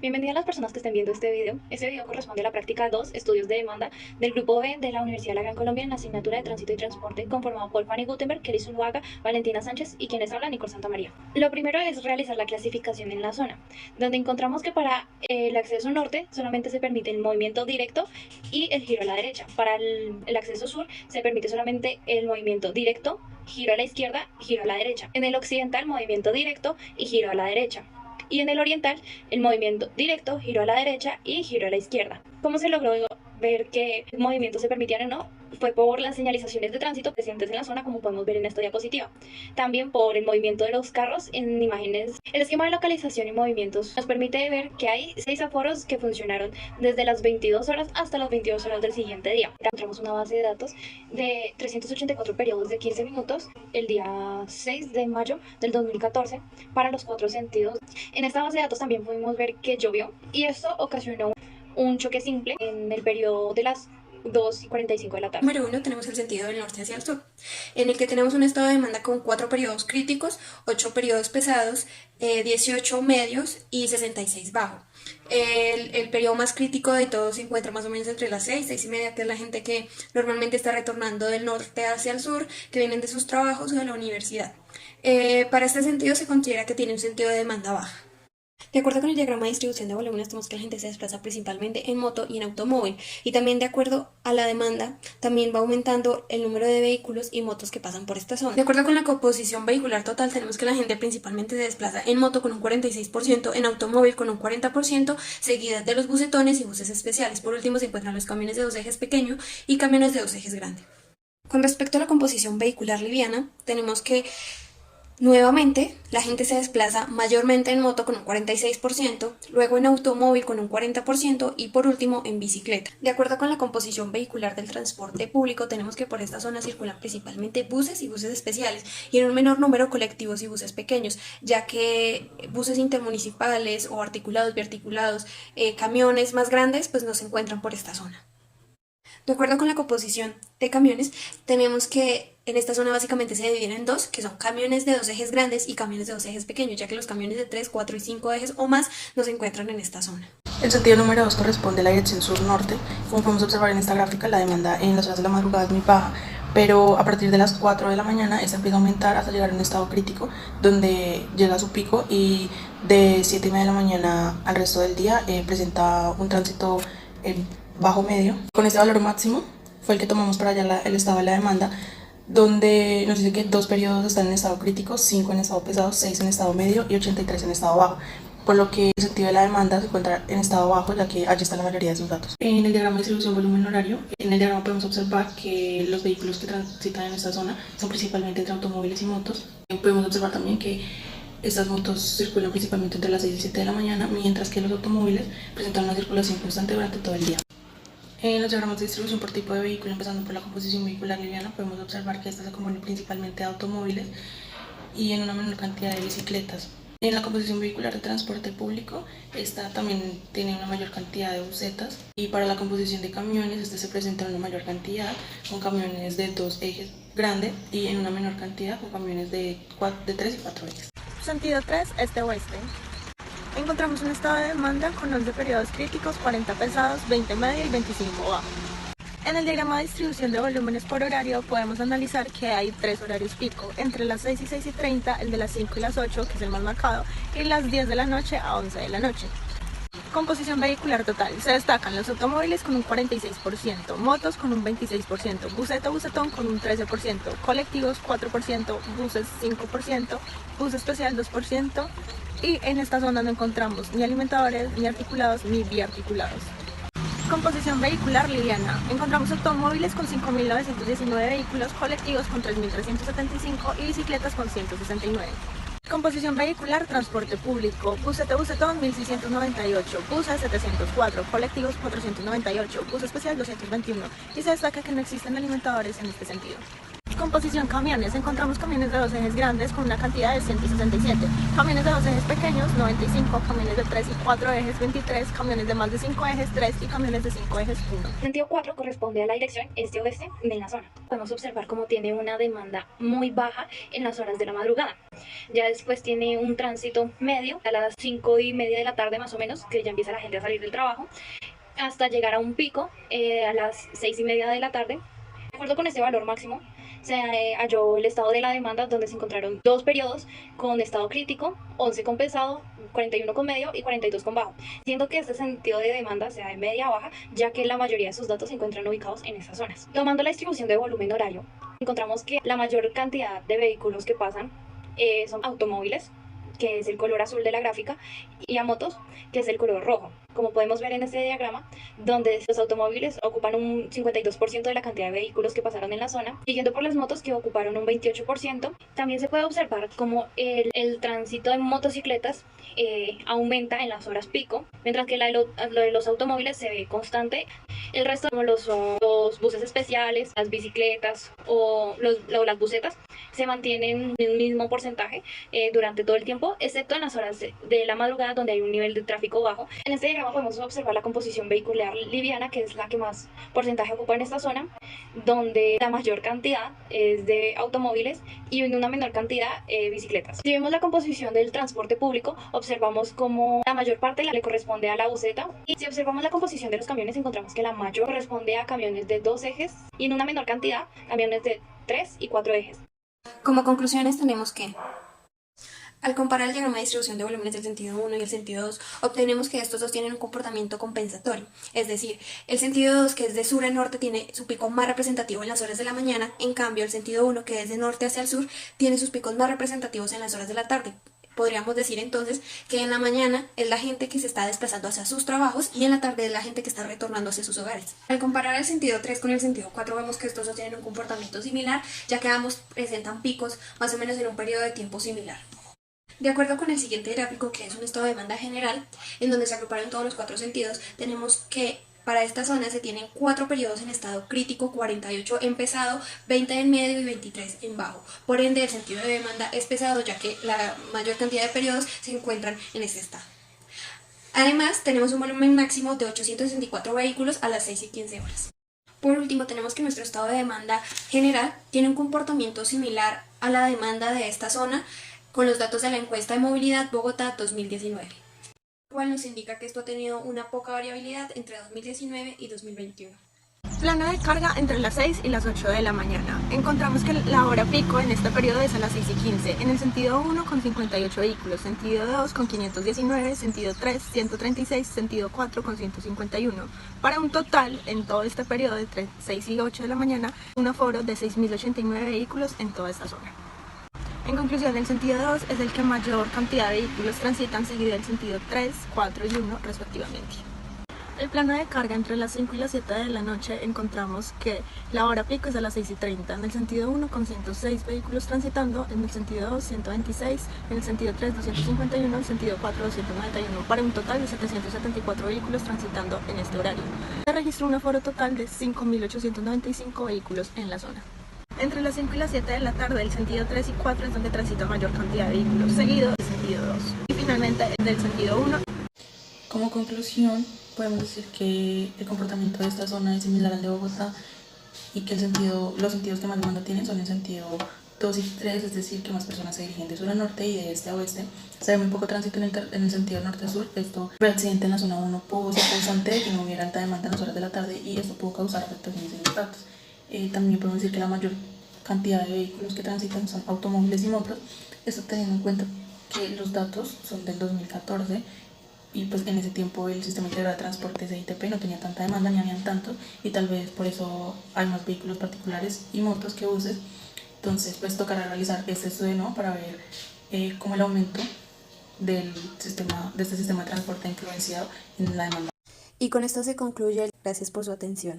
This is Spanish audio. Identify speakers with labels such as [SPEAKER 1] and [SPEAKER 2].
[SPEAKER 1] Bienvenida a las personas que estén viendo este video. Este video corresponde a la práctica 2, estudios de demanda del grupo B de la Universidad de la Gran Colombia en la asignatura de Tránsito y Transporte, conformado por Fanny Gutenberg, Kelly Zuluaga, Valentina Sánchez y quienes hablan, Nicole Santamaría. Lo primero es realizar la clasificación en la zona, donde encontramos que para el acceso norte solamente se permite el movimiento directo y el giro a la derecha. Para el acceso sur se permite solamente el movimiento directo, giro a la izquierda, giro a la derecha. En el occidental, movimiento directo y giro a la derecha. Y en el oriental, el movimiento directo, giro a la derecha y giro a la izquierda. ¿Cómo se logró ver qué movimientos se permitían o no? Fue por las señalizaciones de tránsito presentes en la zona, como podemos ver en esta diapositiva. También por el movimiento de los carros en imágenes. El esquema de localización y movimientos nos permite ver que hay 6 aforos que funcionaron desde las 22 horas hasta las 22 horas del siguiente día. Encontramos una base de datos de 384 periodos de 15 minutos el día 6 de mayo del 2014 para los 4 sentidos. En esta base de datos también pudimos ver que llovió y esto ocasionó un choque simple en el periodo de las 2:45 de la tarde.
[SPEAKER 2] Número 1 tenemos el sentido del norte hacia el sur, en el que tenemos un estado de demanda con 4 periodos críticos, 8 periodos pesados, 18 medios y 66 bajo. El periodo más crítico de todos se encuentra más o menos entre las 6 y media, que es la gente que normalmente está retornando del norte hacia el sur, que vienen de sus trabajos o de la universidad. Para este sentido se considera que tiene un sentido de demanda baja. De acuerdo con el diagrama de distribución de volúmenes, tenemos que la gente se desplaza principalmente en moto y en automóvil, y también de acuerdo a la demanda, también va aumentando el número de vehículos y motos que pasan por esta zona. De acuerdo con la composición vehicular total, tenemos que la gente principalmente se desplaza en moto con un 46%, en automóvil con un 40%, seguidas de los bucetones y buses especiales. Por último se encuentran los camiones de 2 ejes pequeños y camiones de 2 ejes grandes. Con respecto a la composición vehicular liviana, tenemos que nuevamente, la gente se desplaza mayormente en moto con un 46%, luego en automóvil con un 40% y por último en bicicleta. De acuerdo con la composición vehicular del transporte público, tenemos que por esta zona circulan principalmente buses y buses especiales y en un menor número colectivos y buses pequeños, ya que buses intermunicipales o articulados, biarticulados, camiones más grandes, pues no se encuentran por esta zona. De acuerdo con la composición de camiones, tenemos que en esta zona básicamente se dividen en dos, que son camiones de 2 ejes grandes y camiones de 2 ejes pequeños, ya que los camiones de 3, 4 y 5 ejes o más no se encuentran en esta zona.
[SPEAKER 3] El sentido número 2 corresponde a la dirección sur-norte. Como podemos observar en esta gráfica, la demanda en las horas de la madrugada es muy baja, pero a partir de las 4 de la mañana esta empieza a aumentar hasta llegar a un estado crítico, donde llega a su pico y de 7:30 de la mañana al resto del día presenta un tránsito bajo medio. Con este valor máximo fue el que tomamos para allá el estado de la demanda, donde nos dice que 2 periodos están en estado crítico, 5 en estado pesado, 6 en estado medio y 83 en estado bajo, por lo que el sentido de la demanda se encuentra en estado bajo, ya que allí está la mayoría de sus datos. En el diagrama de distribución volumen horario, en el diagrama podemos observar que los vehículos que transitan en esta zona son principalmente entre automóviles y motos. Podemos observar también que estas motos circulan principalmente entre las 6 y 7 de la mañana, mientras que los automóviles presentan una circulación constante durante todo el día. En los diagramas de distribución por tipo de vehículo, empezando por la composición vehicular liviana, podemos observar que esta se compone principalmente de automóviles y en una menor cantidad de bicicletas. En la composición vehicular de transporte público, esta también tiene una mayor cantidad de busetas, y para la composición de camiones, este se presenta en una mayor cantidad con camiones de 2 ejes grandes y en una menor cantidad con camiones de 3 y 4 ejes.
[SPEAKER 4] Sentido 3, este-oeste. Encontramos un estado de demanda con 11 periodos críticos, 40 pesados, 20 medio y 25 bajo. En el diagrama de distribución de volúmenes por horario podemos analizar que hay 3 horarios pico, entre las 6 y 6:30, el de las 5 y las 8, que es el más marcado, y las 10 de la noche a 11 de la noche. Composición vehicular total. Se destacan los automóviles con un 46%, motos con un 26%, busetón con un 13%, colectivos 4%, buses 5%, bus especial 2%, y en esta zona no encontramos ni alimentadores, ni articulados, ni biarticulados. Composición vehicular liviana. Encontramos automóviles con 5.919 vehículos, colectivos con 3.375 y bicicletas con 169. Composición vehicular, transporte público, busetón 1698, buses 704, colectivos 498, bus especial 221, y se destaca que no existen alimentadores en este sentido. Composición camiones. Encontramos camiones de 2 ejes grandes con una cantidad de 167, camiones de 2 ejes pequeños 95, camiones de 3 y 4 ejes 23, camiones de más de 5 ejes 3 y camiones de 5 ejes 1.
[SPEAKER 1] El sentido 4 corresponde a la dirección este-oeste de la zona. Podemos observar cómo tiene una demanda muy baja en las horas de la madrugada. Ya después tiene un tránsito medio a las 5:30 de la tarde más o menos, que ya empieza la gente a salir del trabajo, hasta llegar a un pico a las 6:30 de la tarde. De acuerdo con este valor máximo, se halló el estado de la demanda, donde se encontraron 2 periodos con estado crítico, 11 con pesado, 41 con medio y 42 con bajo, siendo que este sentido de demanda sea de media a baja, ya que la mayoría de sus datos se encuentran ubicados en esas zonas. Tomando la distribución de volumen horario, encontramos que la mayor cantidad de vehículos que pasan son automóviles, que es el color azul de la gráfica, y a motos, que es el color rojo. Como podemos ver en este diagrama, donde los automóviles ocupan un 52% de la cantidad de vehículos que pasaron en la zona, siguiendo por las motos, que ocuparon un 28%. También se puede observar como el tránsito de motocicletas aumenta en las horas pico, mientras que lo de los automóviles se ve constante. El resto, como son los buses especiales, las bicicletas o las busetas, se mantienen en un mismo porcentaje durante todo el tiempo, excepto en las horas de la madrugada, donde hay un nivel de tráfico bajo. En este diagrama podemos observar la composición vehicular liviana, que es la que más porcentaje ocupa en esta zona, donde la mayor cantidad es de automóviles y en una menor cantidad bicicletas. Si vemos la composición del transporte público, observamos como la mayor parte le corresponde a la buseta, y si observamos la composición de los camiones, encontramos que la mayor corresponde a camiones de 2 ejes y en una menor cantidad camiones de 3 y 4 ejes.
[SPEAKER 2] Como conclusiones tenemos que, al comparar el diagrama de distribución de volúmenes del sentido 1 y el sentido 2, obtenemos que estos dos tienen un comportamiento compensatorio. Es decir, el sentido 2, que es de sur a norte, tiene su pico más representativo en las horas de la mañana. En cambio, el sentido 1, que es de norte hacia el sur, tiene sus picos más representativos en las horas de la tarde. Podríamos decir entonces que en la mañana es la gente que se está desplazando hacia sus trabajos y en la tarde es la gente que está retornando hacia sus hogares. Al comparar el sentido 3 con el sentido 4, vemos que estos dos tienen un comportamiento similar, ya que ambos presentan picos más o menos en un periodo de tiempo similar. De acuerdo con el siguiente gráfico, que es un estado de demanda general, en donde se agruparon todos los 4 sentidos, tenemos que para esta zona se tienen 4 periodos en estado crítico, 48 en pesado, 20 en medio y 23 en bajo. Por ende, el sentido de demanda es pesado, ya que la mayor cantidad de periodos se encuentran en este estado. Además, tenemos un volumen máximo de 864 vehículos a las 6:15 horas. Por último, tenemos que nuestro estado de demanda general tiene un comportamiento similar a la demanda de esta zona, con los datos de la encuesta de movilidad Bogotá 2019. Lo cual nos indica que esto ha tenido una poca variabilidad entre 2019 y 2021.
[SPEAKER 4] Plano de carga entre las 6 y las 8 de la mañana. Encontramos que la hora pico en este periodo es a las 6:15, en el sentido 1 con 58 vehículos, sentido 2 con 519, sentido 3 136, sentido 4 con 151, para un total en todo este periodo de 6 y 8 de la mañana, un aforo de 6.089 vehículos en toda esta zona. En conclusión, el sentido 2 es el que mayor cantidad de vehículos transitan, seguido del sentido 3, 4 y 1 respectivamente. El plano de carga entre las 5 y las 7 de la noche encontramos que la hora pico es a las 6:30, en el sentido 1 con 106 vehículos transitando, en el sentido 2 126, en el sentido 3 251, en el sentido 4 291, para un total de 774 vehículos transitando en este horario. Se registró un aforo total de 5.895 vehículos en la zona. Entre las 5 y las 7 de la tarde, el sentido 3 y 4 es donde transita mayor cantidad de vehículos, seguido del sentido 2. Y finalmente del sentido 1.
[SPEAKER 3] Como conclusión, podemos decir que el comportamiento de esta zona es similar al de Bogotá y que los sentidos que más demanda tienen son el sentido 2 y 3, es decir, que más personas se dirigen de sur a norte y de este a oeste. Se ve muy poco tránsito en el sentido norte-sur. Esto, el accidente en la zona 1 pudo ser causante de que no hubiera alta demanda en las horas de la tarde y esto pudo causar afectaciones en los datos. También podemos decir que la mayor cantidad de vehículos que transitan son automóviles y motos, esto teniendo en cuenta que los datos son del 2014 y pues en ese tiempo el sistema integrado de transporte CITP no tenía tanta demanda ni habían tantos y tal vez por eso hay más vehículos particulares y motos que buses. Entonces pues tocará realizar este estudio, ¿no?, para ver cómo el aumento de este sistema de transporte ha influenciado en la demanda.
[SPEAKER 2] Y con esto se concluye. Gracias por su atención.